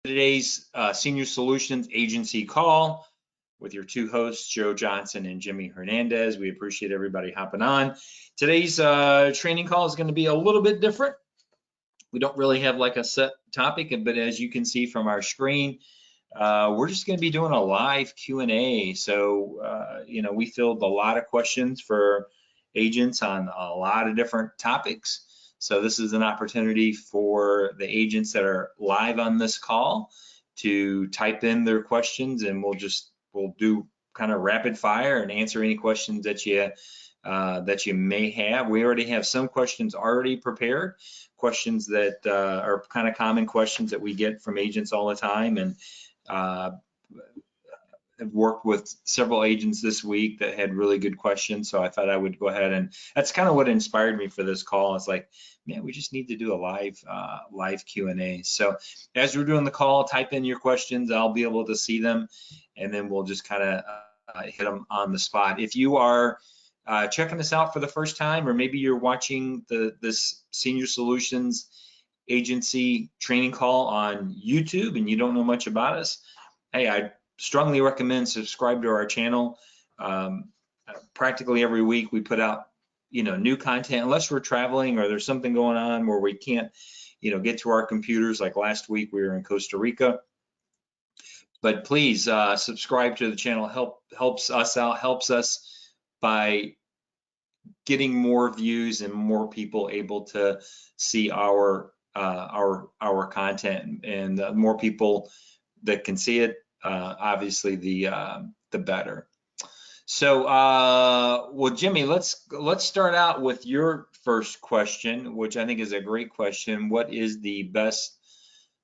Today's Senior Solutions Agency call with your two hosts, Joe Johnson and Jimmy Hernandez. We appreciate everybody hopping on. Today's training call is going to be a little bit different. We don't really have like a set topic, but as you can see from our screen, we're just going to be doing a live Q&A. So, we filled a lot of questions for agents on a lot of different topics. So this is an opportunity for the agents that are live on this call to type in their questions, and we'll do kind of rapid fire and answer any questions that you may have. We already have some questions already prepared, questions that are kind of common questions that we get from agents all the time, and I've worked with several agents this week that had really good questions, so I thought I would go ahead, and that's kind of what inspired me for this call. It's like, man, we just need to do a live Q&A. So as we're doing the call, type in your questions. I'll be able to see them, and then we'll just kind of hit them on the spot. If you are checking us out for the first time, or maybe you're watching this Senior Solutions Agency training call on YouTube and you don't know much about us, hey, I strongly recommend subscribe to our channel. Practically every week we put out new content, unless we're traveling or there's something going on where we can't get to our computers. Like last week we were in Costa Rica. But please subscribe to the channel. Helps us out, helps us by getting more views and more people able to see our content, and the more people that can see it, obviously the better. So, well, Jimmy, let's start out with your first question, which I think is a great question. What is the best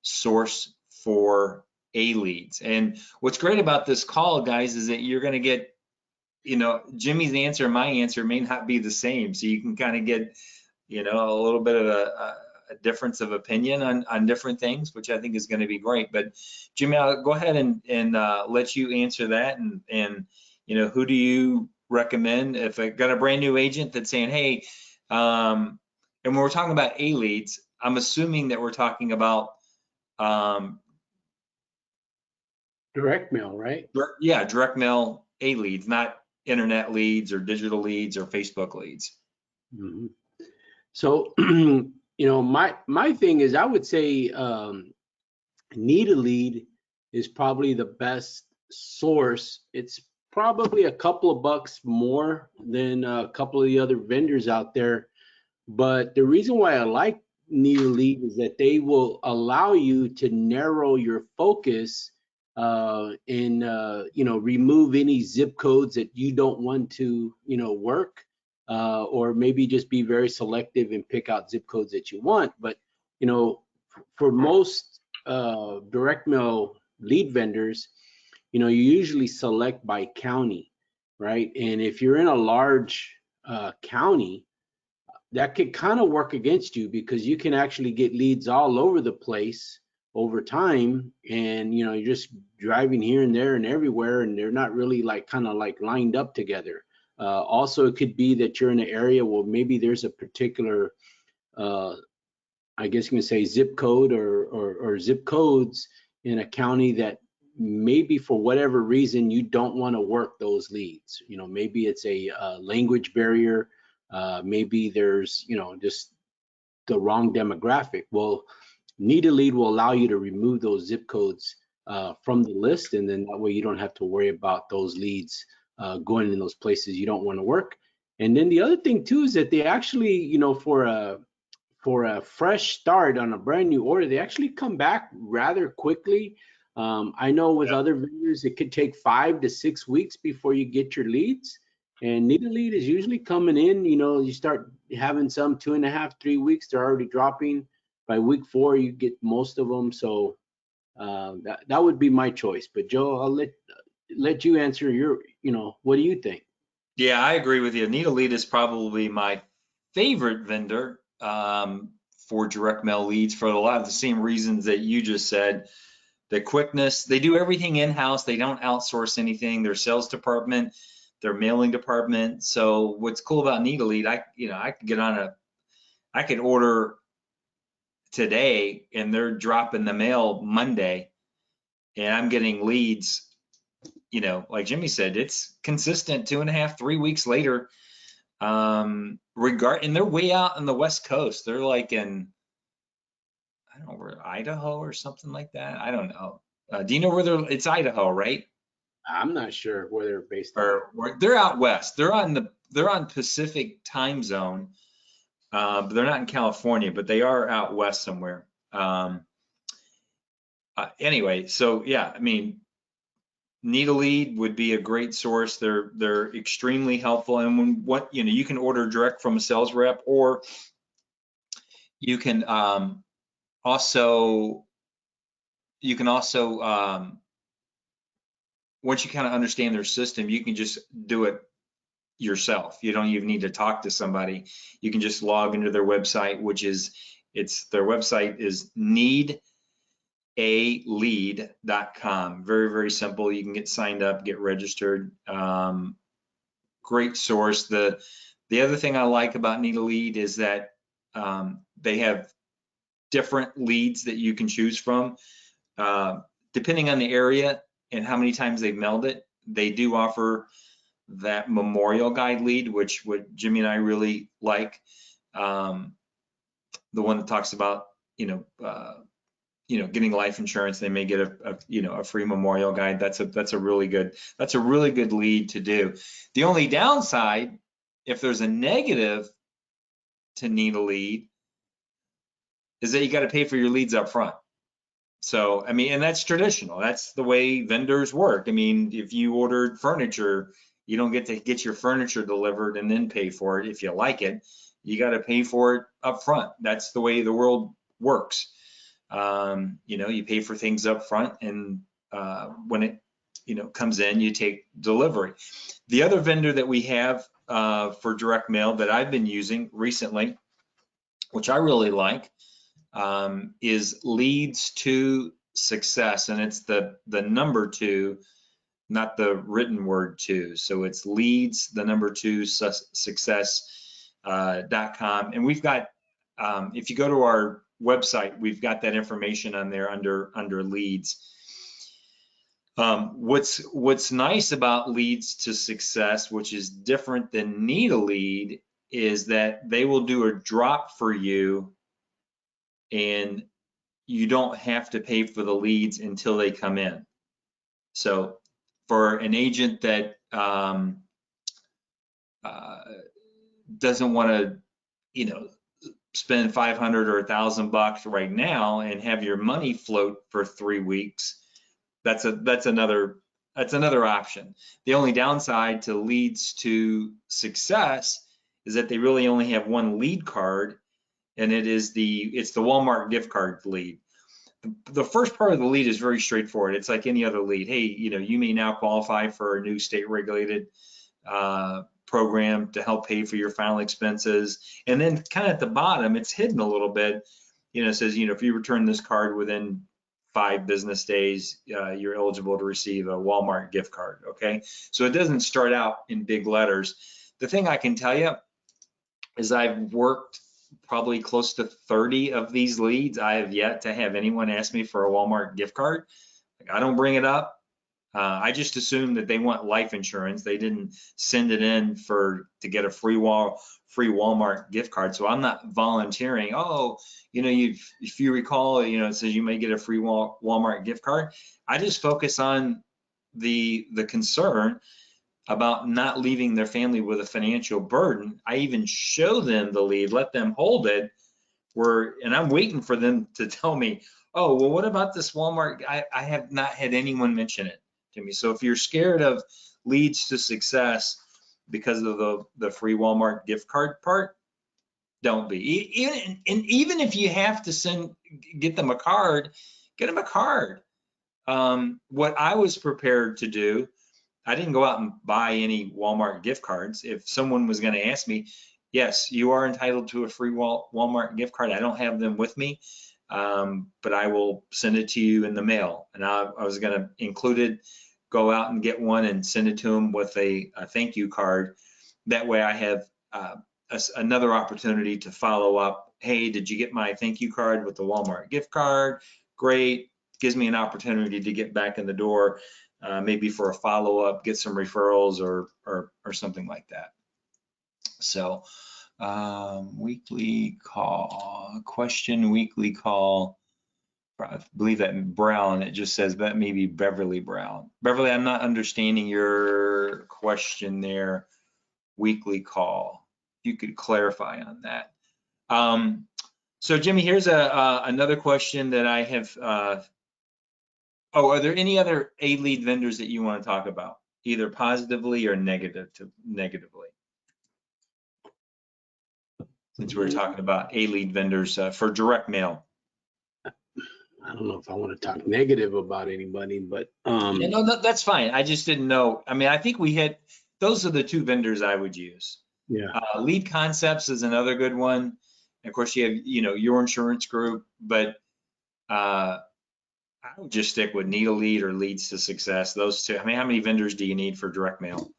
source for A-leads? And what's great about this call, guys, is that you're going to get, Jimmy's answer and my answer may not be the same, so you can kind of get, a little bit of a difference of opinion on different things, which I think is going to be great. But Jimmy, I'll go ahead and let you answer that. And who do you recommend if I got a brand new agent that's saying, hey, and when we're talking about A-leads, I'm assuming that we're talking about direct mail, right? Yeah, direct mail A-leads, not internet leads or digital leads or Facebook leads. Mm-hmm. So, my thing is, I would say need a lead is probably the best source. It's probably a couple of bucks more than a couple of the other vendors out there. But the reason why I like need a lead is that they will allow you to narrow your focus and remove any zip codes that you don't want to work, or maybe just be very selective and pick out zip codes that you want. But for most direct mail lead vendors, you usually select by county, right? And if you're in a large county, that could kind of work against you, because you can actually get leads all over the place over time, and you're just driving here and there and everywhere, and they're not really kind of lined up together. Also, it could be that you're in an area where maybe there's a particular, I guess you can say, zip code or zip codes in a county that maybe for whatever reason you don't want to work those leads. Maybe it's a language barrier. Maybe there's just the wrong demographic. Well, need a lead will allow you to remove those zip codes from the list, and then that way you don't have to worry about those leads going in those places you don't want to work. And then the other thing too is that they actually, for a fresh start on a brand new order, they actually come back rather quickly. I know with other vendors it could take 5 to 6 weeks before you get your leads. And need a lead is usually coming in, you start having some 2.5, 3 weeks, they're already dropping. By week 4, you get most of them. So that would be my choice. But Joe, I'll let you answer your, what do you think? Yeah, I agree with you. Need a lead is probably my favorite vendor for direct mail leads, for a lot of the same reasons that you just said. The quickness, they do everything in-house. They don't outsource anything. Their sales department, their mailing department. So what's cool about Need a Lead, I could get on I could order today and they're dropping the mail Monday and I'm getting leads, you know, like Jimmy said, it's consistent 2.5, 3 weeks later. And they're way out on the West Coast. They're like in, I don't know, where, Idaho or something like that. I don't know. Do you know where it's Idaho, right? I'm not sure where they're based at. Or they're out west. They're on Pacific time zone. But they're not in California, but they are out west somewhere. Anyway, so yeah, I mean, Need a Lead would be a great source. They're extremely helpful, and you can order direct from a sales rep, or you can also once you kind of understand their system, you can just do it yourself. You don't even need to talk to somebody. You can just log into their website, their website is needalead.com. Very, very simple. You can get signed up, get registered. Great source. The other thing I like about Need a Lead is that they have different leads that you can choose from. Depending on the area and how many times they've mailed it, they do offer that memorial guide lead, which what Jimmy and I really like. The one that talks about, getting life insurance. They may get a free memorial guide. That's a really good lead to do. The only downside, if there's a negative to Need a Lead, is that you got to pay for your leads up front. So, I mean, and that's traditional. That's the way vendors work. I mean, if you ordered furniture, you don't get to get your furniture delivered and then pay for it. If you like it, you got to pay for it up front. That's the way the world works. You pay for things up front, and when it, comes in, you take delivery. The other vendor that we have for direct mail that I've been using recently, which I really like, is Leads to Success, and it's the number 2, not the written word 2. So it's Leads, the number 2, success.com. And we've got, if you go to our website, we've got that information on there under Leads. What's nice about Leads to Success, which is different than Need a Lead, is that they will do a drop for you, and you don't have to pay for the leads until they come in. So for an agent that doesn't want to, spend $500 or $1,000 right now and have your money float for 3 weeks, that's another option. The only downside to Leads to Success is that they really only have one lead card, and it's the Walmart gift card lead. The first part of the lead is very straightforward. It's like any other lead. Hey, you may now qualify for a new state-regulated program to help pay for your final expenses. And then kind of at the bottom, it's hidden a little bit. It says, if you return this card within 5 business days, you're eligible to receive a Walmart gift card. Okay, so it doesn't start out in big letters. The thing I can tell you is I've worked probably close to 30 of these leads. I have yet to have anyone ask me for a Walmart gift card. I don't bring it up. I just assume that they want life insurance. They didn't send it in to get a free Walmart gift card. So I'm not volunteering. Oh, if you recall, it says you may get a free Walmart gift card. I just focus on the concern about not leaving their family with a financial burden. I even show them the lead, let them hold it, and I'm waiting for them to tell me, oh, well, what about this Walmart? I have not had anyone mention it to me. So if you're scared of Leads to Success because of the free Walmart gift card part, don't be. Even if you have to get them a card, get them a card. What I was prepared to do, I didn't go out and buy any Walmart gift cards. If someone was going to ask me, yes, you are entitled to a free Walmart gift card. I don't have them with me, but I will send it to you in the mail. And I was going to include it, go out and get one and send it to them with a thank you card. That way I have another opportunity to follow up hey, did you get my thank you card with the Walmart gift card? Great, gives me an opportunity to get back in the door, maybe for a follow-up, get some referrals or something like that. So weekly call, question weekly call. I believe that Brown, it just says that maybe Beverly Brown. Beverly, I'm not understanding your question there. Weekly call. You could clarify on that. So Jimmy, here's another question that I have. Are there any other A-lead vendors that you want to talk about, either positively or negatively? Since we're talking about A-lead vendors for direct mail. I don't know if I want to talk negative about anybody, but Yeah, no, that's fine. I just didn't know. I mean, I think we had, those are the two vendors I would use. yeah. Lead Concepts is another good one. And of course, you have, your insurance group, but I would just stick with Need a Lead or Leads to Success. Those two. I mean, how many vendors do you need for direct mail?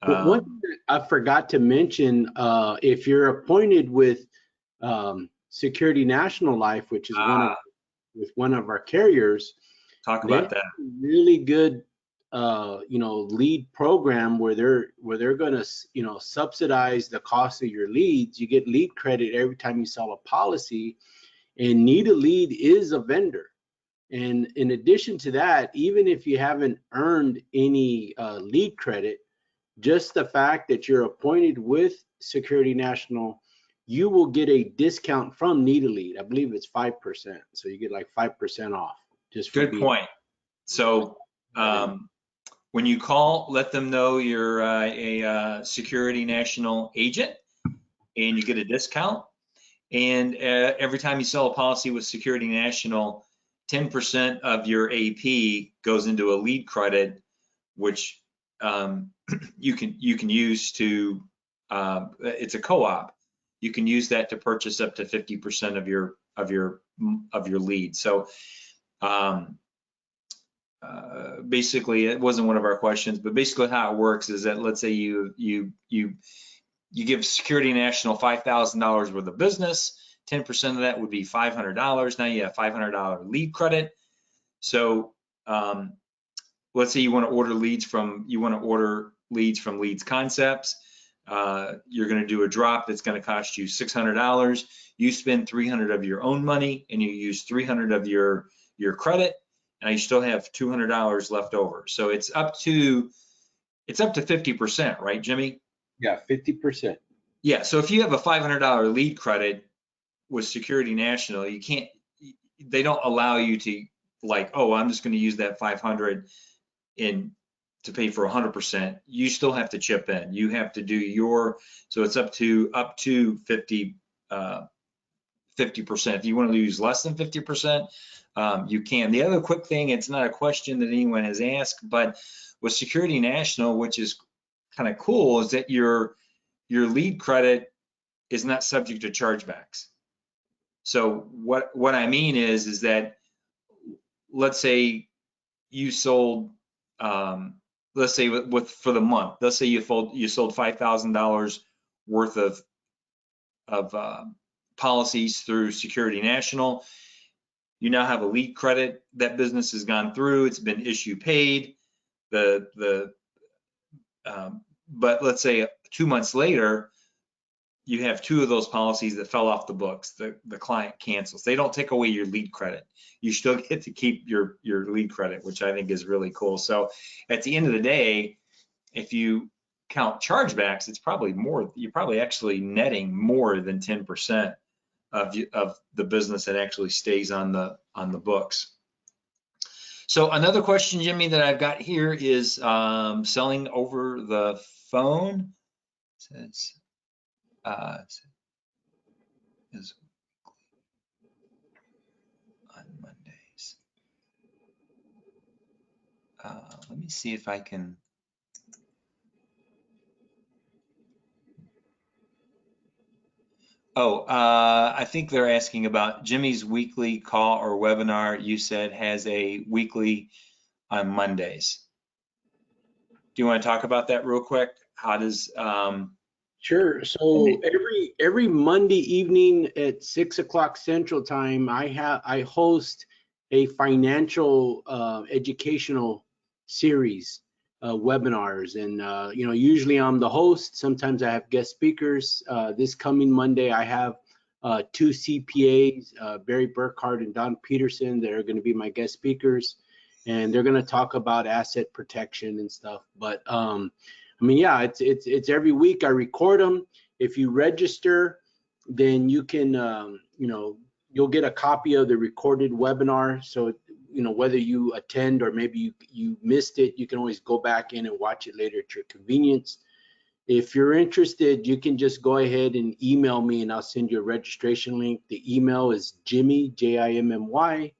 One thing that I forgot to mention, if you're appointed with Security National Life, which is one of our carriers, Talk they about have that. a really good lead program where they're going to subsidize the cost of your leads. You get lead credit every time you sell a policy, and Need a Lead is a vendor. And in addition to that, even if you haven't earned any lead credit, just the fact that you're appointed with Security National, you will get a discount from Need a Lead. I believe it's 5%. So you get like 5% off. Just for Good point. So when you call, let them know you're a Security National agent and you get a discount. And every time you sell a policy with Security National, 10% of your AP goes into a lead credit, which you can use to, it's a co-op. You can use that to purchase up to 50% of your lead. So basically, it wasn't one of our questions, but basically how it works is that, let's say you give Security National $5,000 worth of business, 10% of that would be $500. Now you have $500 lead credit. So let's say you want to order leads from Leads Concepts. You're going to do a drop that's going to cost you $600. You spend $300 of your own money and you use $300 of your credit. Now you still have $200 left over. So it's up to 50%, right, Jimmy? Yeah, 50%. Yeah. So if you have a $500 lead credit with Security National, they don't allow you to I'm just going to use that 500 to pay for 100%. You still have to chip in. You have to do so it's up to 50%. If you want to use less than 50%, you can. The other quick thing, it's not a question that anyone has asked, but with Security National, which is kind of cool, is that your lead credit is not subject to chargebacks. So what I mean is that, let's say you sold, let's say for the month, let's say you sold $5,000 worth of policies through Security National. You now have a lead credit. That business has gone through. It's been issue paid. But let's say 2 months later, you have 2 of those policies that fell off the books. The client cancels. They don't take away your lead credit. You still get to keep your lead credit, which I think is really cool. So at the end of the day, if you count chargebacks, it's probably more. You're probably actually netting more than 10% of the business that actually stays on the books. So another question, Jimmy, that I've got here is selling over the phone. It says is on Mondays. Let me see if I can. I think they're asking about Jimmy's weekly call or webinar. You said has a weekly on Mondays. Do you want to talk about that real quick? How does Sure. So every Monday evening at 6 o'clock Central Time, I host a financial educational series, webinars, and usually I'm the host. Sometimes I have guest speakers. This coming Monday, I have two CPAs, Barry Burkhart and Don Peterson, that are going to be my guest speakers, and they're going to talk about asset protection and stuff. But I mean, yeah, it's every week. I record them. If you register, then you can, you'll get a copy of the recorded webinar. So, whether you attend or maybe you missed it, you can always go back in and watch it later at your convenience. If you're interested, you can just go ahead and email me and I'll send you a registration link. The email is Jimmy, Jimmy,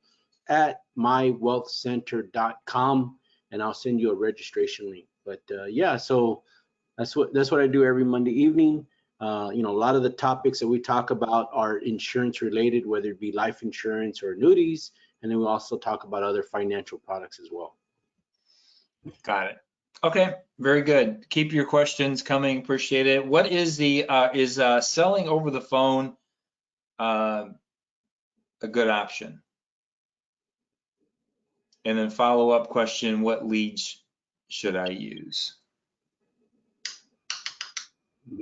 at mywealthcenter.com, and I'll send you a registration link. But yeah, so that's what I do every Monday evening. A lot of the topics that we talk about are insurance related, whether it be life insurance or annuities, and then we also talk about other financial products as well. Got it. Okay, very good. Keep your questions coming. Appreciate it. What is the is selling over the phone a good option? And then follow-up question, what leads should I use?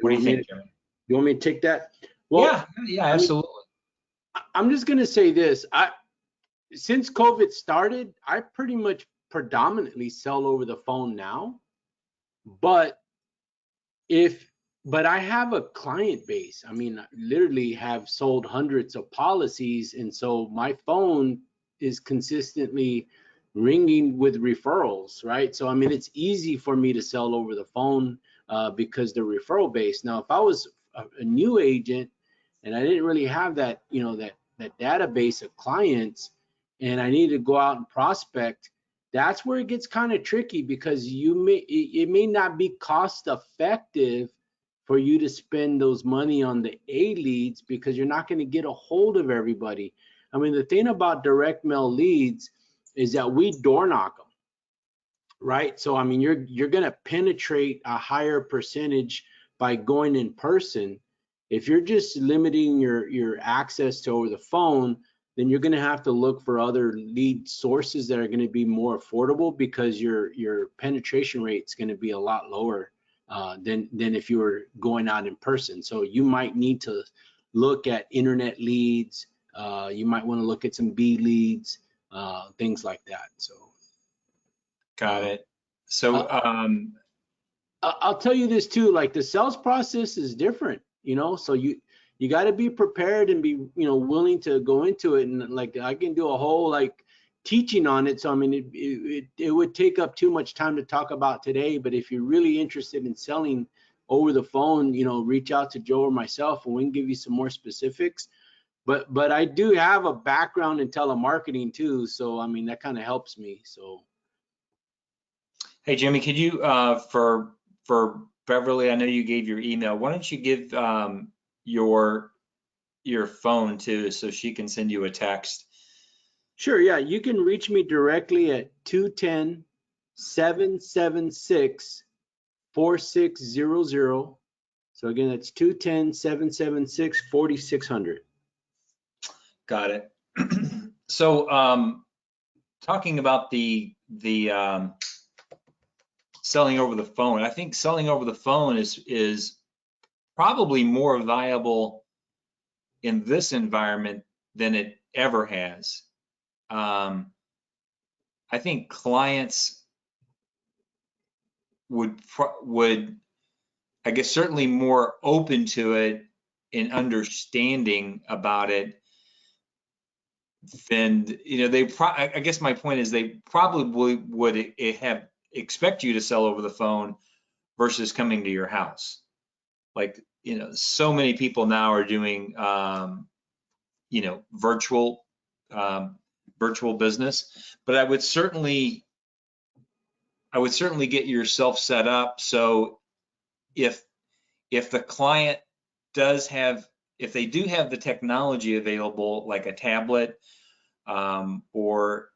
What do you think, Jimmy? You want me to take that? Well, yeah, absolutely. I'm just gonna say this. Since COVID started, I pretty much predominantly sell over the phone now. But I have a client base. I mean, I literally have sold hundreds of policies, and so my phone is consistently ringing with referrals, right? So I mean, it's easy for me to sell over the phone because they're referral based. Now, if I was a new agent and I didn't really have that, that database of clients, and I needed to go out and prospect, that's where it gets kind of tricky, because it may not be cost effective for you to spend those money on the A leads, because you're not going to get a hold of everybody. I mean, the thing about direct mail leads is that we door knock them, right? So I mean, you're going to penetrate a higher percentage by going in person. If you're just limiting your access to over the phone, then you're going to have to look for other lead sources that are going to be more affordable, because your penetration rate is going to be a lot lower than if you were going out in person. So you might need to look at internet leads. You might want to look at some B leads, things like that. So got it. So I'll tell you this too, like the sales process is different, so you got to be prepared and be, willing to go into it. And like, I can do a whole like teaching on it. So I mean, it would take up too much time to talk about today. But if you're really interested in selling over the phone, reach out to Joe or myself, and we can give you some more specifics. But I do have a background in telemarketing too, so I mean, that kind of helps me. So. Hey Jimmy, could you for Beverly, I know you gave your email. Why don't you give your phone too, so she can send you a text? Sure, yeah. You can reach me directly at 210-776-4600. So again, that's 210-776-4600. Got it. So talking about the selling over the phone, I think selling over the phone is probably more viable in this environment than it ever has. I think clients would I guess certainly more open to it and understanding about it than, I guess my point is they probably would expect you to sell over the phone versus coming to your house. Like, so many people now are doing, virtual business, but I would certainly get yourself set up. So if the client if they do have the technology available, like a tablet or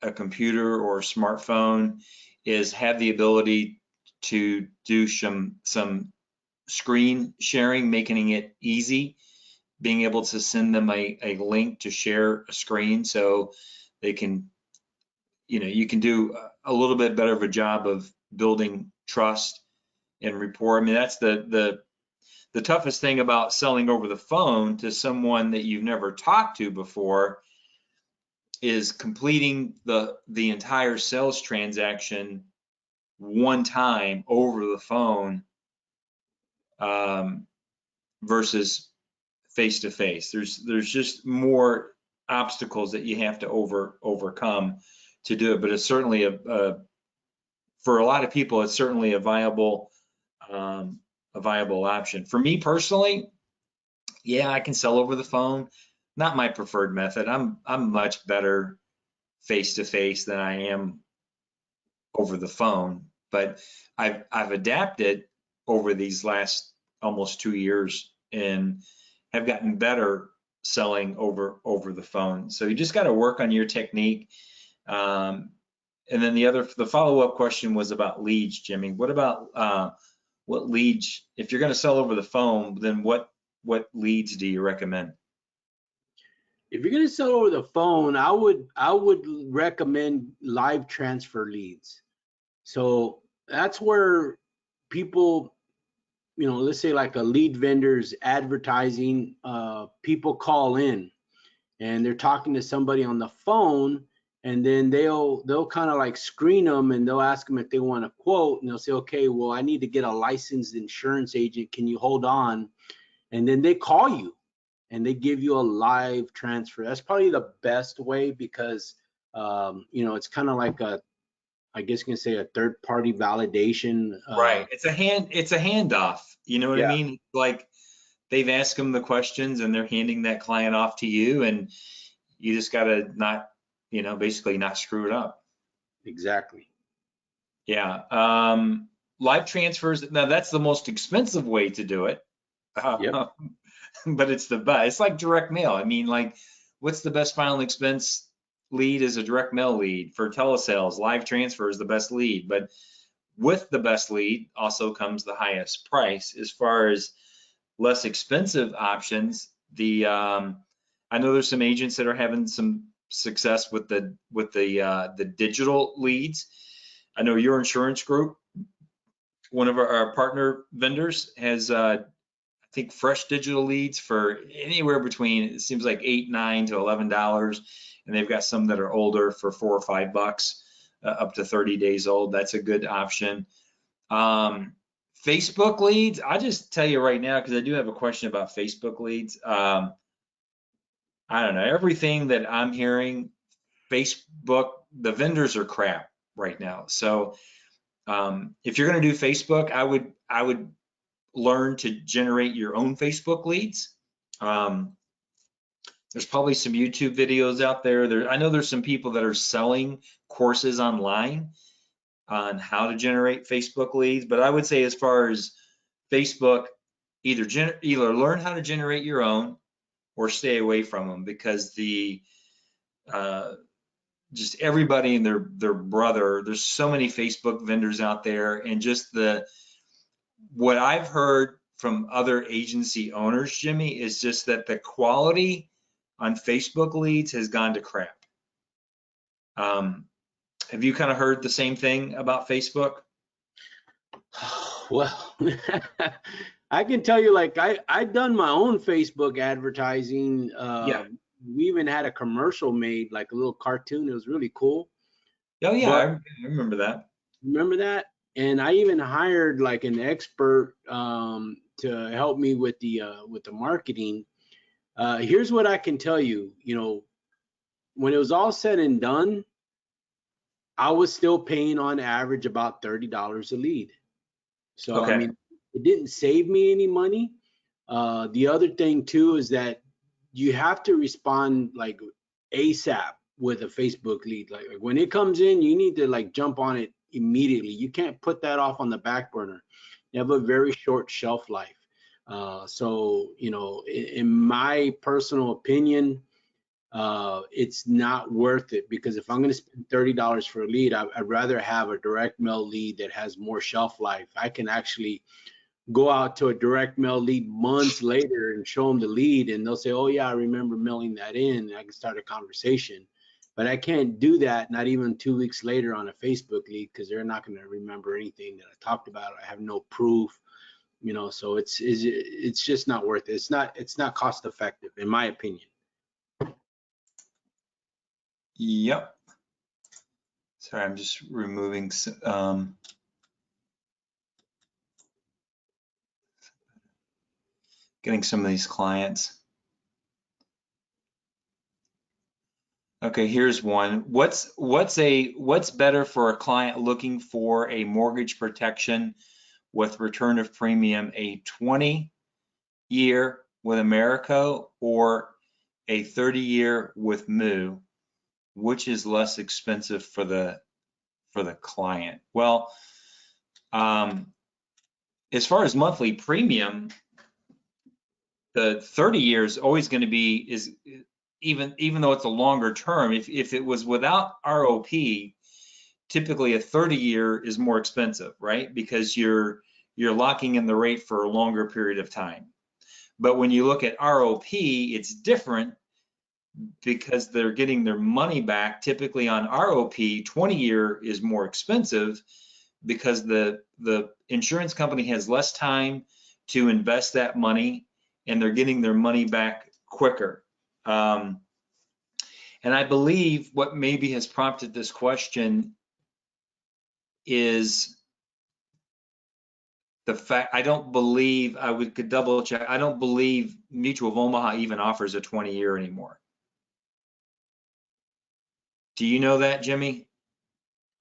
a computer or a smartphone, have the ability to do some screen sharing, making it easy, being able to send them a link to share a screen so they can, you can do a little bit better of a job of building trust and rapport. I mean, that's the toughest thing about selling over the phone to someone that you've never talked to before is completing the entire sales transaction one time over the phone, versus face to face. There's just more obstacles that you have to overcome to do it. But it's certainly for a lot of people, it's certainly a viable option. For me personally, yeah, I can sell over the phone. Not my preferred method. I'm much better face to face than I am over the phone. But I've adapted over these last almost 2 years and have gotten better selling over the phone. So you just got to work on your technique. And then the follow-up question was about leads, Jimmy. What about what leads, if you're going to sell over the phone, then what leads do you recommend? If you're going to sell over the phone, I would recommend live transfer leads. So that's where people, let's say like a lead vendor's advertising, people call in and they're talking to somebody on the phone, and then they'll kind of like screen them, and they'll ask them if they want a quote, and they'll say, okay, well, I need to get a licensed insurance agent. Can you hold on? And then they call you and they give you a live transfer. That's probably the best way because it's kind of like I guess you can say a third party validation. Right. It's a handoff. You know what I Yeah, mean? Like they've asked them the questions and they're handing that client off to you, and you just got to not, basically not screw it up. exactly. Yeah. Live transfers. Now that's the most expensive way to do it. Yep. But it's the best. It's like direct mail. I mean, like, what's the best final expense lead is a direct mail lead. For telesales, live transfer is the best lead. But with the best lead also comes the highest price. As far as less expensive options, I know there's some agents that are having some success with the digital leads. I know your insurance group, one of our partner vendors, has I think fresh digital leads for anywhere between, it seems like $8, $9 to $11, and they've got some that are older for $4 or $5, up to 30 days old. That's a good option. Facebook leads, I just tell you right now, because I do have a question about Facebook leads. I don't know, everything that I'm hearing, Facebook, the vendors are crap right now. So if you're going to do Facebook, I would learn to generate your own Facebook leads. There's probably some YouTube videos out there. I know there's some people that are selling courses online on how to generate Facebook leads, but I would say as far as Facebook, either learn how to generate your own or stay away from them, because just everybody and their brother, there's so many Facebook vendors out there, and just what I've heard from other agency owners, Jimmy, is just that the quality on Facebook leads has gone to crap. Have you kind of heard the same thing about Facebook? Well, I can tell you, like I've done my own Facebook advertising. Yeah. We even had a commercial made, like a little cartoon. It was really cool. Oh yeah, But I remember that. remember that? And I even hired like an expert to help me with the marketing. Here's what I can tell you. When it was all said and done, I was still paying on average about $30 a lead. So I Okay. mean, it didn't save me any money. The other thing too is that you have to respond like ASAP with a Facebook lead. Like when it comes in, you need to like jump on it immediately. You can't put that off on the back burner. You have a very short shelf life. So in my personal opinion, it's not worth it, because if I'm going to spend $30 for a lead, I'd rather have a direct mail lead that has more shelf life. I can actually go out to a direct mail lead months later and show them the lead, and they'll say, oh yeah, I remember mailing that in, and I can start a conversation. But I can't do that, not even 2 weeks later on a Facebook lead, because they're not going to remember anything that I talked about. I have no proof, you know, so it's just not worth it. It's not cost effective, in my opinion. Yep. Sorry, I'm just removing getting some of these clients. Okay, here's one. What's better for a client looking for a mortgage protection with return of premium, a 20-year with Americo or a 30-year with Moo? Which is less expensive for the client? Well, as far as monthly premium, the 30 years is always going to be even though it's a longer term. If it was without ROP, typically a 30-year is more expensive, right? Because you're locking in the rate for a longer period of time. But when you look at ROP, it's different because they're getting their money back. Typically on ROP, 20-year is more expensive because the insurance company has less time to invest that money, and they're getting their money back quicker. And I believe what maybe has prompted this question is the fact, I don't believe, could double check, I don't believe Mutual of Omaha even offers a 20-year anymore. Do you know that, Jimmy?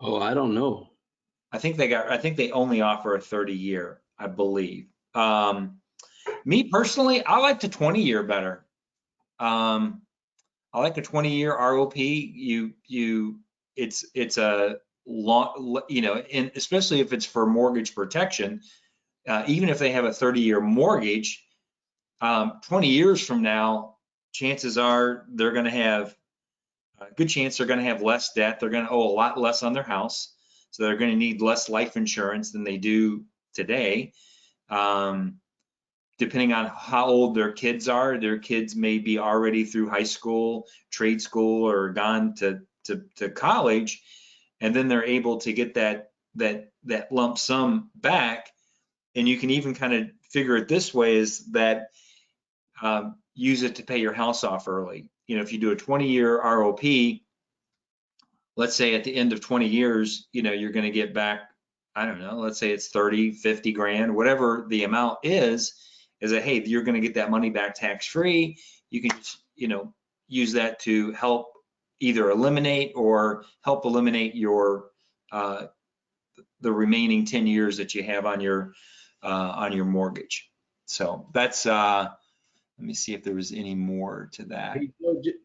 Oh, I don't know. I think they only offer a 30-year, I believe. Me personally, I like the 20-year better. I like a 20-year ROP. It's a long, you know, and especially if it's for mortgage protection, even if they have a 30-year mortgage, 20 years from now, chances are they're going to have a good chance they're going to have less debt. They're going to owe a lot less on their house. So they're going to need less life insurance than they do today. Depending on how old their kids are, their kids may be already through high school, trade school, or gone to college, and then they're able to get that lump sum back. And you can even kind of figure it this way: is that use it to pay your house off early. You know, if you do a 20-year ROP, let's say at the end of 20 years, you know, you're going to get back, I don't know, let's say it's 30, 50 grand, whatever the amount is that, hey, you're going to get that money back tax-free. You can just, you know, use that to help either eliminate or help eliminate your the remaining 10 years that you have on your mortgage. So that's let me see if there was any more to that. Hey,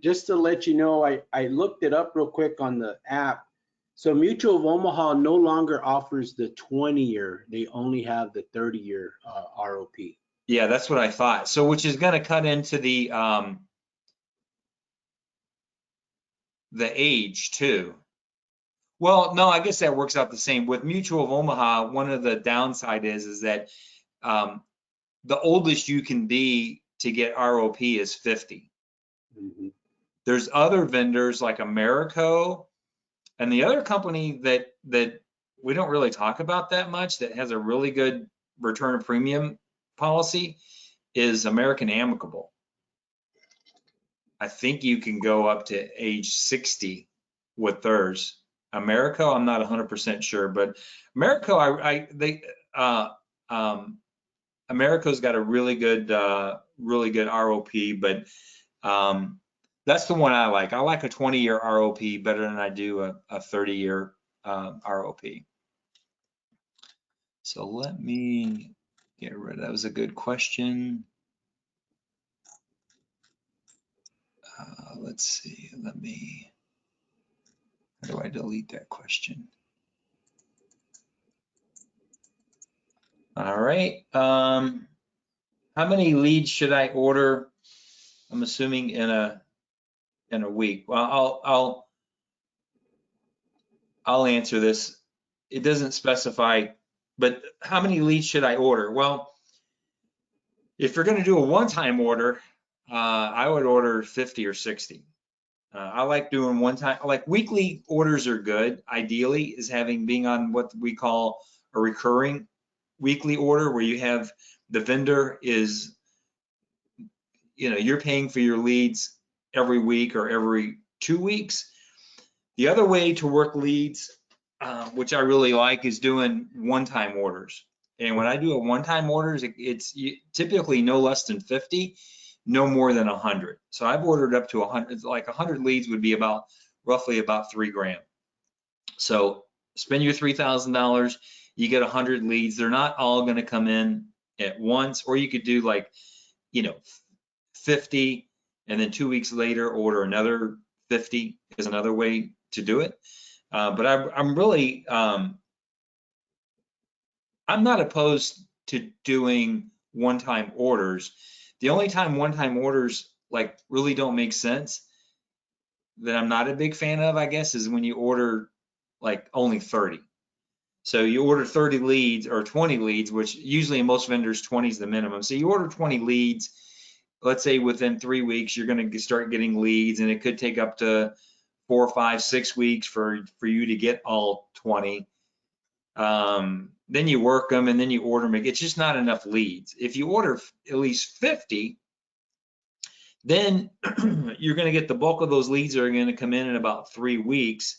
just to let you know, I looked it up real quick on the app. So Mutual of Omaha no longer offers the 20-year. They only have the 30-year ROP. Yeah, that's what I thought. So which is going to cut into the age too. Well, no, I guess that works out the same. With Mutual of Omaha, one of the downside is that the oldest you can be to get ROP is 50. Mm-hmm. There's other vendors like Americo, and the other company that we don't really talk about that much that has a really good return of premium policy is American Amicable. I think you can go up to age 60 with theirs. Americo, I'm not 100% sure, but Americo, Americo's got a really good ROP, but that's the one I like. I like a 20-year ROP better than I do a 30-year ROP. So let me get rid of that. Was a good question. Let's see. How do I delete that question? All right. How many leads should I order? I'm assuming in a week. Well, I'll answer this. It doesn't specify But how many leads should I order? Well, if you're going to do a one-time order, I would order 50 or 60. I like doing one-time, like weekly orders are good. Ideally, is being on what we call a recurring weekly order, where you have the vendor is, you're paying for your leads every week or every 2 weeks. The other way to work leads, which I really like, is doing one-time orders. And when I do a one-time orders, it's typically no less than 50, no more than 100. So I've ordered up to 100, like 100 leads would be roughly about $3,000. So spend your $3,000, you get 100 leads. They're not all going to come in at once, or you could do like, 50, and then 2 weeks later order another 50 is another way to do it. But I'm really, I'm not opposed to doing one-time orders. The only time one-time orders like really don't make sense, that I'm not a big fan of, I guess, is when you order like only 30. So you order 30 leads or 20 leads, which usually in most vendors 20 is the minimum. So you order 20 leads, let's say within 3 weeks you're going to start getting leads, and it could take up to 4, 5, 6 weeks for you to get all 20. Then you work them and then you order them. It's just not enough leads. If you order at least 50, then you're going to get the bulk of those leads that are going to come in about 3 weeks.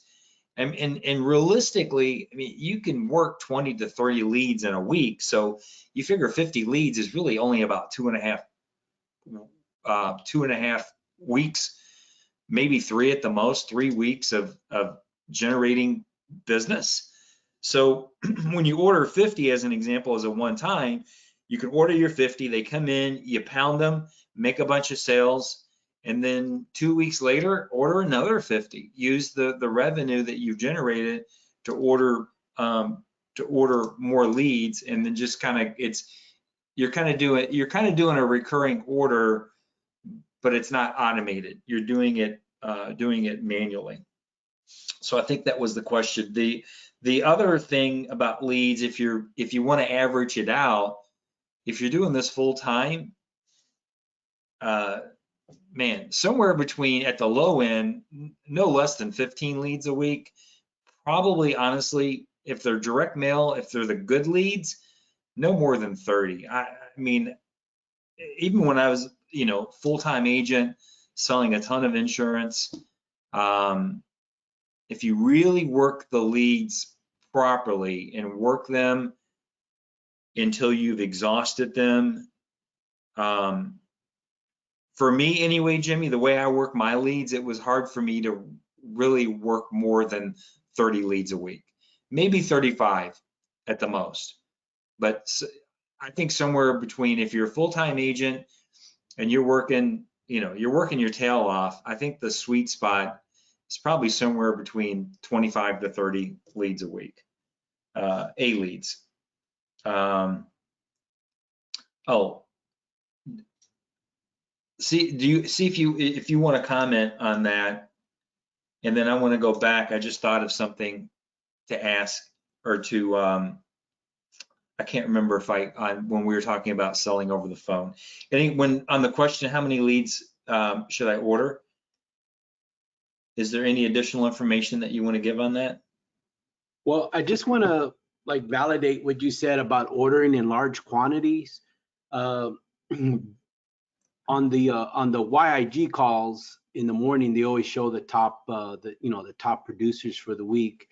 And realistically, I mean, you can work 20 to 30 leads in a week. So you figure 50 leads is really only about 2.5 weeks, maybe 3 at the most, 3 weeks of generating business. So when you order 50 as an example, as a one time, you can order your 50, they come in, you pound them, make a bunch of sales, and then 2 weeks later, order another 50. Use the revenue that you've generated to order more leads, and then just kind of you're kind of doing a recurring order, but it's not automated. You're doing it manually. So I think that was the question. The other thing about leads, if you want to average it out, if you're doing this full time, man, somewhere between, at the low end, no less than 15 leads a week. Probably, honestly, if they're direct mail, if they're the good leads, no more than 30. I mean, even when I was, full-time agent selling a ton of insurance, if you really work the leads properly and work them until you've exhausted them, for me anyway, Jimmy, the way I work my leads, it was hard for me to really work more than 30 leads a week, maybe 35 at the most. But I think somewhere between, if you're a full-time agent and you're working, you're working your tail off, I think the sweet spot is probably somewhere between 25 to 30 leads a week, leads. See if you want to comment on that, and then I want to go back. I just thought of something to ask, or to I can't remember if when we were talking about selling over the phone. When on the question, how many leads should I order? Is there any additional information that you want to give on that? Well, I just want to validate what you said about ordering in large quantities. On the YIG calls in the morning, they always show the top the top producers for the week.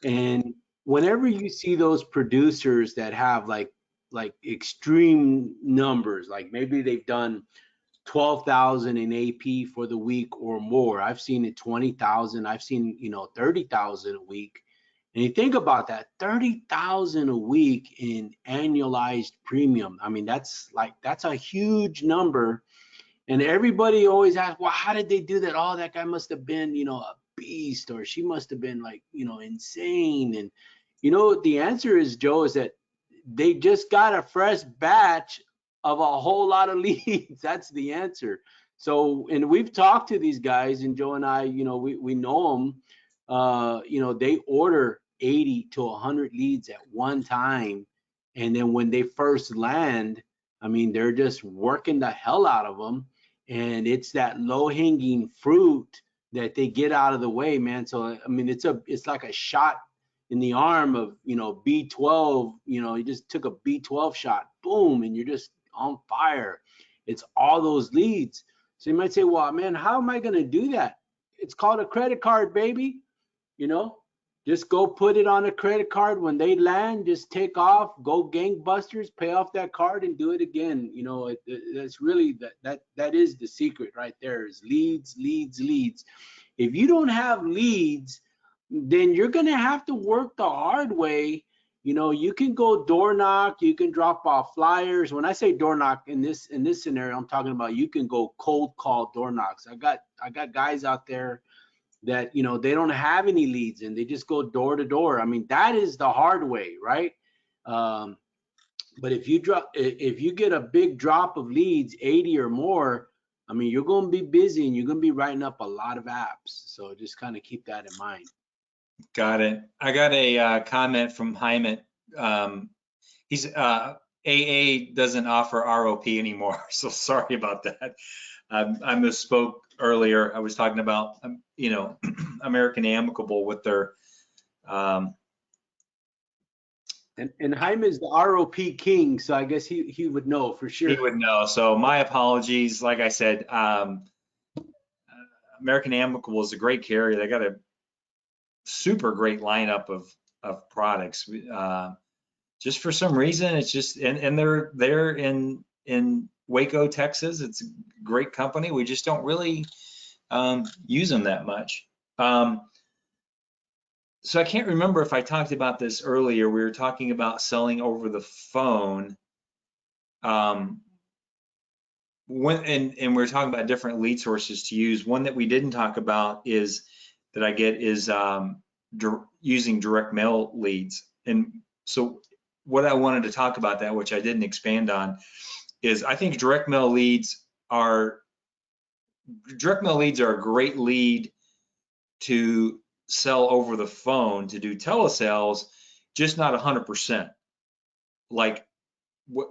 And whenever you see those producers that have like extreme numbers, like maybe they've done 12,000 in AP for the week or more. I've seen it 20,000. I've seen 30,000 a week. And you think about that, 30,000 a week in annualized premium. I mean, that's a huge number. And everybody always asks, well, how did they do that? Oh, that guy must have been, a beast, or she must have been insane. And, the answer is, Joe, is that they just got a fresh batch of a whole lot of leads. That's the answer. So, and we've talked to these guys, and Joe and I, we know them. They order 80 to 100 leads at one time. And then when they first land, I mean, they're just working the hell out of them. And it's that low hanging fruit that they get out of the way, man. So, I mean, it's like a shot in the arm of, B12, you just took a B12 shot, boom, and you're just on fire. It's all those leads. So you might say, well, man, how am I going to do that? It's called a credit card, baby. You know, just go put it on a credit card. When they land, just take off, go gangbusters, pay off that card and do it again. That's really that is the secret right there, is leads, leads, leads. If you don't have leads, then you're going to have to work the hard way. You can go door knock, you can drop off flyers. When I say door knock in this scenario, I'm talking about you can go cold call door knocks. I got guys out there that they don't have any leads and they just go door to door. I mean, that is the hard way, right? But if you get a big drop of leads, 80 or more, I mean, you're going to be busy and you're going to be writing up a lot of apps. So just kind of keep that in mind. Got it. I got a comment from Hyman. He's AA doesn't offer ROP anymore, so sorry about that. I misspoke earlier. I was talking about American Amicable with their and Hyman's the ROP king, so I guess he would know for sure. He would know. So my apologies. Like I said, American Amicable is a great carrier. They got a super great lineup of products. Just for some reason, it's just and they're in Waco, Texas. It's a great company. We just don't really use them that much. So I can't remember if I talked about this earlier. We were talking about selling over the phone. And we were talking about different lead sources to use. One that we didn't talk about is using direct mail leads. And so what I wanted to talk about that, which I didn't expand on, is I think direct mail leads are a great lead to sell over the phone, to do telesales, just not 100%. Like what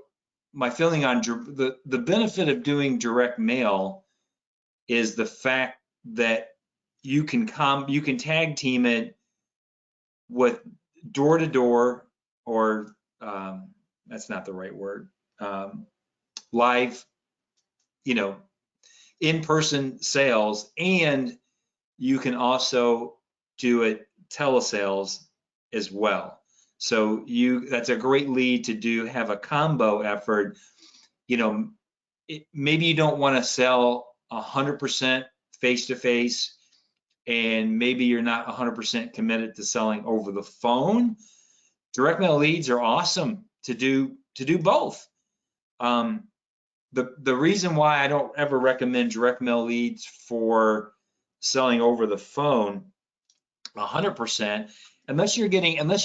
my feeling on the benefit of doing direct mail is the fact that you can tag team it with door to door, or that's not the right word, live, in-person sales, and you can also do it telesales as well. So that's a great lead to have a combo effort. Maybe you don't want to sell 100% face-to-face, and maybe you're not 100% committed to selling over the phone. Direct mail leads are awesome to do both. The reason why I don't ever recommend direct mail leads for selling over the phone 100%, unless you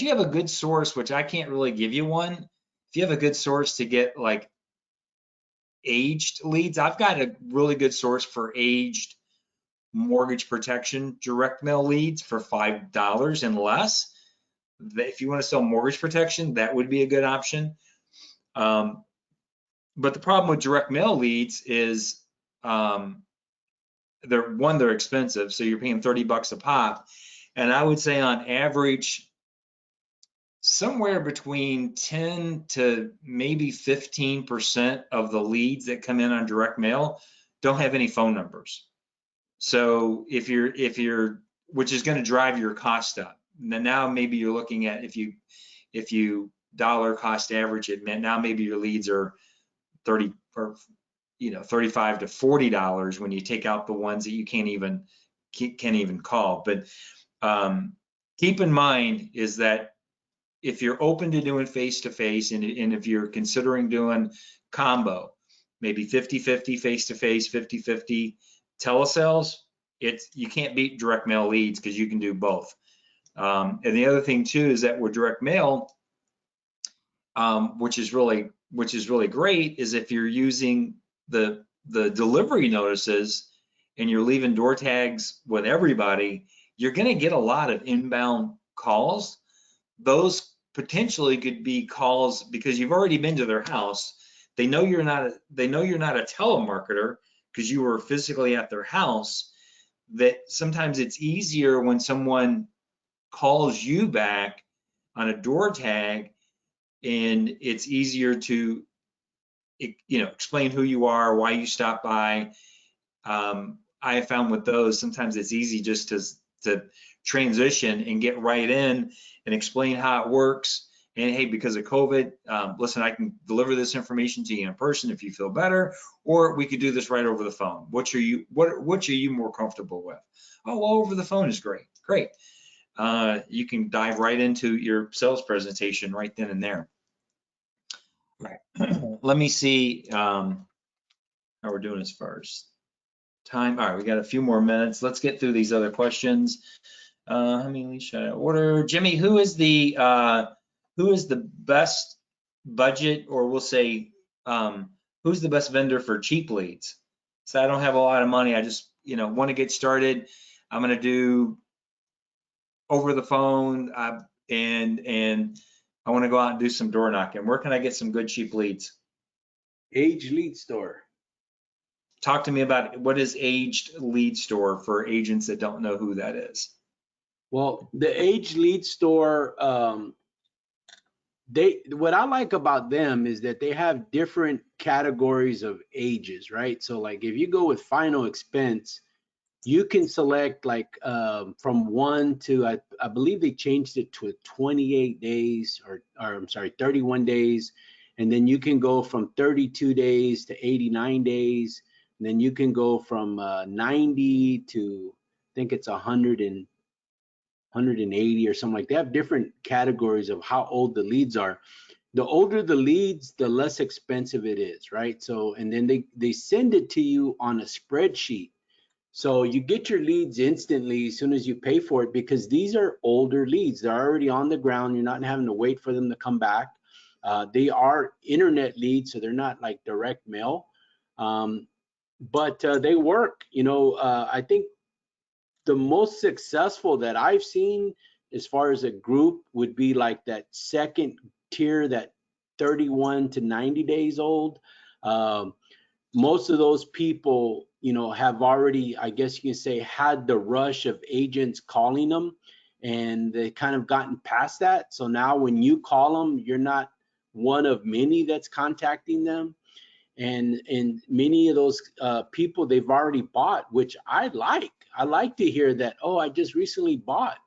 have a good source, which I can't really give you one. If you have a good source to get like aged leads, I've got a really good source for aged mortgage protection direct mail leads for $5 and less. If you want to sell mortgage protection, that would be a good option. But the problem with direct mail leads is they're expensive, so you're paying $30 a pop. And I would say on average, somewhere between 10 to maybe 15% of the leads that come in on direct mail don't have any phone numbers. So if you're, which is going to drive your cost up. Now maybe you're looking at, if you dollar cost average it, now maybe your leads are 30 or $35 to $40 when you take out the ones that you can't even call. But keep in mind is that if you're open to doing face-to-face, and if you're considering doing combo, maybe 50-50 face-to-face, 50-50 telesales, you can't beat direct mail leads because you can do both. And the other thing too is that with direct mail, which is really great, is if you're using the delivery notices and you're leaving door tags with everybody, you're going to get a lot of inbound calls. those potentially could be calls because you've already been to their house. They know you're not a telemarketer because you were physically at their house. That sometimes it's easier when someone calls you back on a door tag, and it's easier to explain who you are, why you stopped by. I have found with those, sometimes it's easy just to transition and get right in and explain how it works. And hey, because of COVID, listen, I can deliver this information to you in person if you feel better, or we could do this right over the phone. Which are you more comfortable with? Oh, well, over the phone is great. Great. You can dive right into your sales presentation right then and there. Right. Let me see how we're doing as far as time. All right, we got a few more minutes. Let's get through these other questions. How many leads should I order? Jimmy, who is the best budget, or we'll say, who's the best vendor for cheap leads? So I don't have a lot of money. I just, want to get started. I'm going to do over the phone, and I want to go out and do some door knocking. Where can I get some good cheap leads? Age Lead Store. Talk to me about what is Aged Lead Store for agents that don't know who that is. Well, the Age Lead Store, what I like about them is that they have different categories of ages, right? So like if you go with final expense, you can select like from 1 to I believe they changed it to 28 days or I'm sorry, 31 days. And then you can go from 32 days to 89 days. And then you can go from 90 to I think it's 180 or something like that. They have different categories of how old the leads are. The older the leads, the less expensive it is, right? So, and then they send it to you on a spreadsheet. So you get your leads instantly as soon as you pay for it, because these are older leads. They're already on the ground. You're not having to wait for them to come back. They are internet leads, so they're not like direct mail, but they work. I think the most successful that I've seen as far as a group would be like that second tier, that 31 to 90 days old. Most of those people, have already, I guess you can say, had the rush of agents calling them, and they kind of gotten past that. So now when you call them, you're not one of many that's contacting them. And many of those people, they've already bought, which I like. I like to hear that, oh, I just recently bought,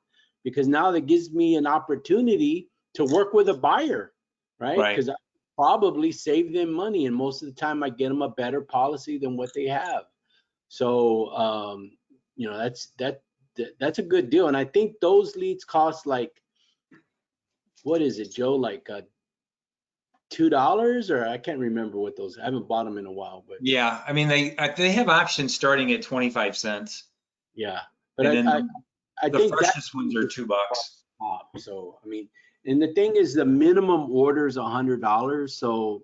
because now that gives me an opportunity to work with a buyer, right? Because I probably save them money, and most of the time I get them a better policy than what they have. So that's a good deal. And I think those leads cost like, what is it, Joe? Like $2, or I can't remember what those. I haven't bought them in a while, but yeah, I mean they have options starting at 25 cents. Yeah, but And then I the think freshest ones are $2. top. So I mean, and the thing is, the minimum order is $100. So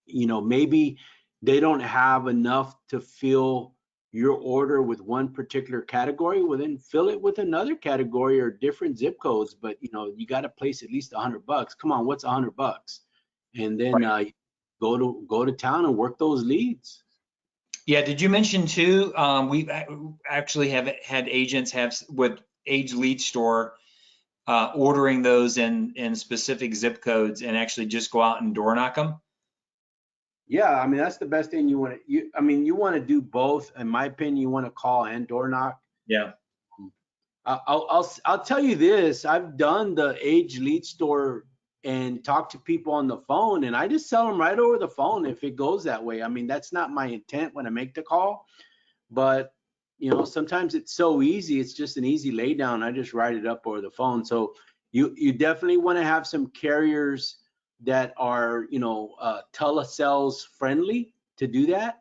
maybe they don't have enough to fill your order with one particular category. Well, then fill it with another category or different zip codes. But you got to place at least $100. Come on, what's $100? And then go to town and work those leads. Yeah, did you mention too, we actually have had agents have with Age Lead Store ordering those in specific zip codes and actually just go out and door knock them? Yeah, I mean, that's the best thing you want to, you want to do both. In my opinion, you want to call and door knock. Yeah. I'll tell you this, I've done the Age Lead Store and talked to people on the phone, and I just sell them right over the phone if it goes that way. I mean, that's not my intent when I make the call, but sometimes it's so easy. It's just an easy lay down. I just write it up over the phone. So you definitely want to have some carriers that are telesales friendly to do that.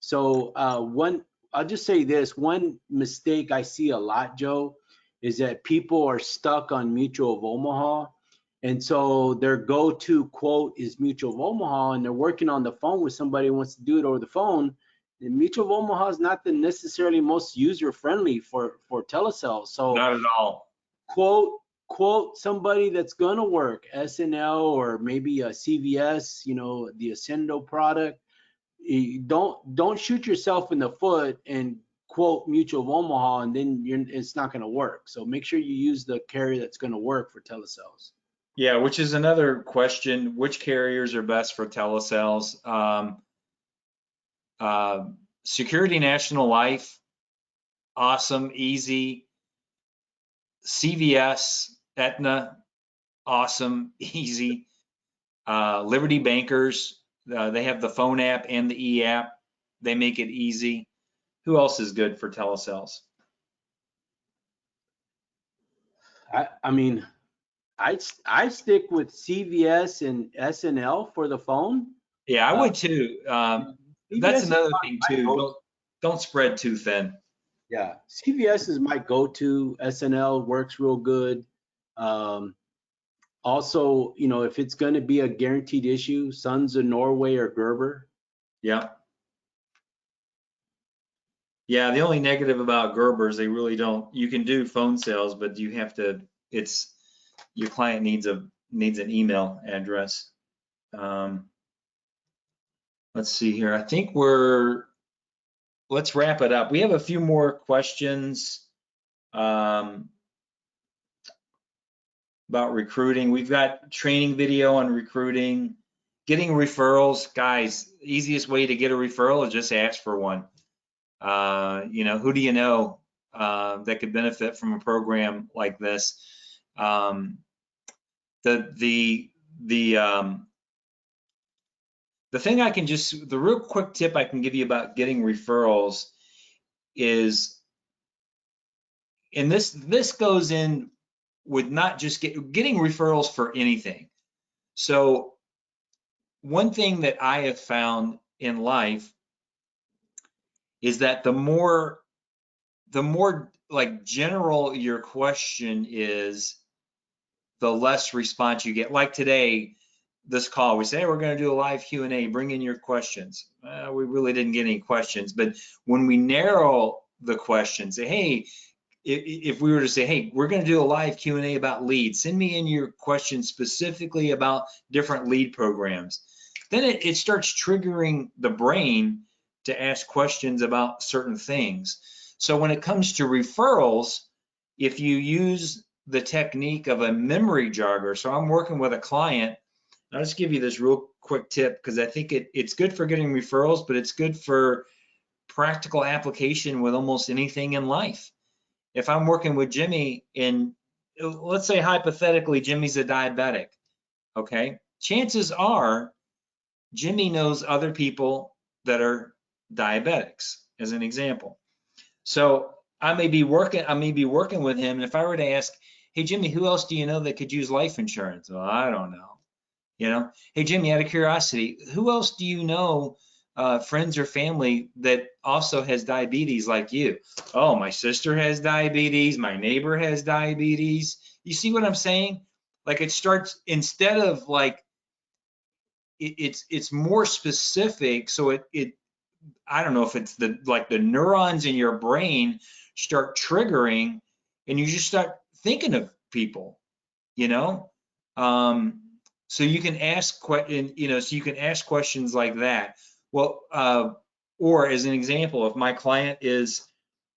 So I'll just say this, one mistake I see a lot, Joe, is that people are stuck on Mutual of Omaha. And so their go-to quote is Mutual of Omaha, and they're working on the phone with somebody who wants to do it over the phone. And Mutual of Omaha is not the necessarily most user-friendly for telesales. So not at all. quote somebody that's gonna work, SNL or maybe a CVS, the Ascendo product. Don't shoot yourself in the foot and quote Mutual of Omaha, and then it's not gonna work. So make sure you use the carrier that's gonna work for telesales. Yeah, which is another question. Which carriers are best for telesales? Security National Life, awesome, easy. CVS, Aetna, awesome, easy. Liberty Bankers, they have the phone app and the e-app. They make it easy. Who else is good for telesales? I mean, I stick with CVS and SNL for the phone. Yeah, I would too. That's CVS is another my thing my too. go. Don't spread too thin. Yeah, CVS is my go-to. SNL works real good. Um, Also, if it's going to be a guaranteed issue, Sons of Norway or Gerber. Yeah. Yeah, the only negative about Gerber is they really don't. You can do phone sales, but you have to. It's your client needs an email address. Let's see here. I think let's wrap it up. We have a few more questions about recruiting. We've got training video on recruiting, getting referrals. Guys, easiest way to get a referral is just ask for one. Who do you know that could benefit from a program like this? The real quick tip I can give you about getting referrals is, and this goes in with not just getting referrals for anything. So one thing that I have found in life is that the more like general your question is, the less response you get. Like today, this call, we say, hey, we're going to do a live Q&A, bring in your questions. We really didn't get any questions, but when we narrow the questions, say, hey, if we were to say, hey, we're going to do a live Q&A about leads, send me in your questions specifically about different lead programs, then it starts triggering the brain to ask questions about certain things. So when it comes to referrals, if you use the technique of a memory jogger, so I'm working with a client, I'll just give you this real quick tip because I think it's good for getting referrals, but it's good for practical application with almost anything in life. If I'm working with Jimmy, and let's say hypothetically Jimmy's a diabetic, okay? Chances are Jimmy knows other people that are diabetics, as an example. So I may be working with him, and if I were to ask, hey Jimmy, who else do you know that could use life insurance? Well, I don't know. Hey Jimmy, out of curiosity, who else do you know, friends or family that also has diabetes like you? Oh, my sister has diabetes, my neighbor has diabetes. You see what I'm saying? Like it starts, instead of like, it's more specific. So it I don't know if it's the neurons in your brain start triggering and you just start thinking of people, you know? So you can ask questions like that. Well, or as an example, if my client is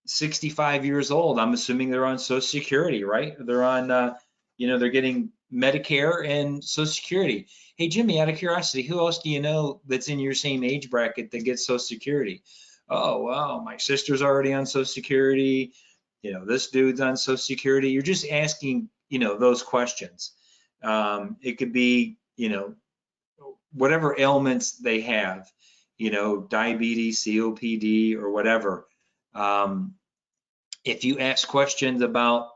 65 years old, I'm assuming they're on Social Security, right? They're on, they're getting Medicare and Social Security. Hey, Jimmy, out of curiosity, who else do you know that's in your same age bracket that gets Social Security? Oh, well, my sister's already on Social Security. This dude's on Social Security. You're just asking, those questions. It could be, whatever ailments they have, diabetes, COPD, or whatever. If you ask questions about,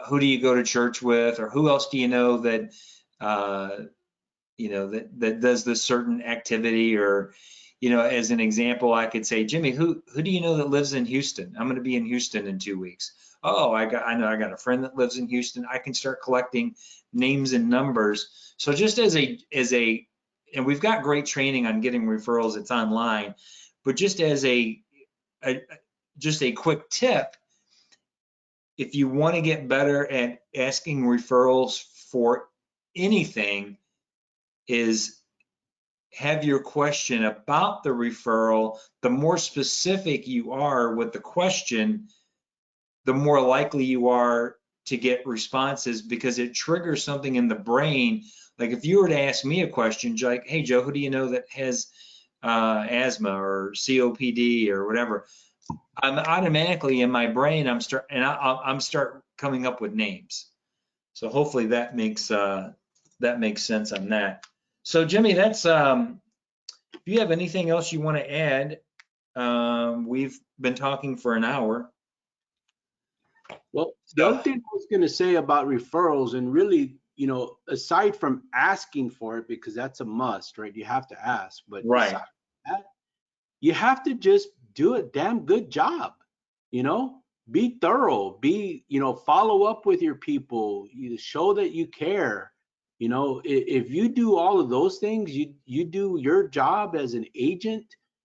who do you go to church with, or who else do you know that, that does this certain activity, or, as an example, I could say, Jimmy, who do you know that lives in Houston? I'm going to be in Houston in 2 weeks. Oh, I know I got a friend that lives in Houston. I can start collecting names and numbers. So just and we've got great training on getting referrals. It's online, but just as just a quick tip, if you want to get better at asking referrals for anything, is have your question about the referral. The more specific you are with the question, the more likely you are to get responses, because it triggers something in the brain. Like if you were to ask me a question, like, hey Joe, who do you know that has asthma or COPD or whatever? I'm automatically in my brain, I'm start coming up with names. So hopefully that makes sense on that. So Jimmy, that's if you have anything else you want to add, we've been talking for an hour. Well, the other thing I was going to say about referrals, and really, you know, aside from asking for it, because that's a must, right? You have to ask, but Right. aside from that, you have to just do a damn good job, you know, be thorough, you know, follow up with your people, you show that you care. You know, if you do all of those things, you do your job as an agent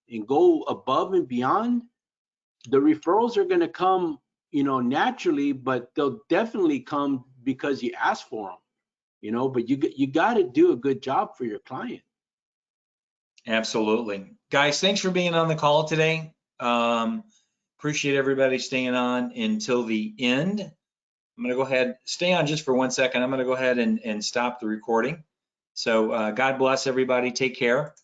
and go above and beyond, the referrals are going to come, you know, naturally, but they'll definitely come because you ask for them, you know, but you got to do a good job for your client. Absolutely. Guys, thanks for being on the call today. Appreciate everybody staying on until the end. I'm going to go ahead, stay on just for 1 second. I'm going to go ahead and stop the recording. So God bless everybody. Take care.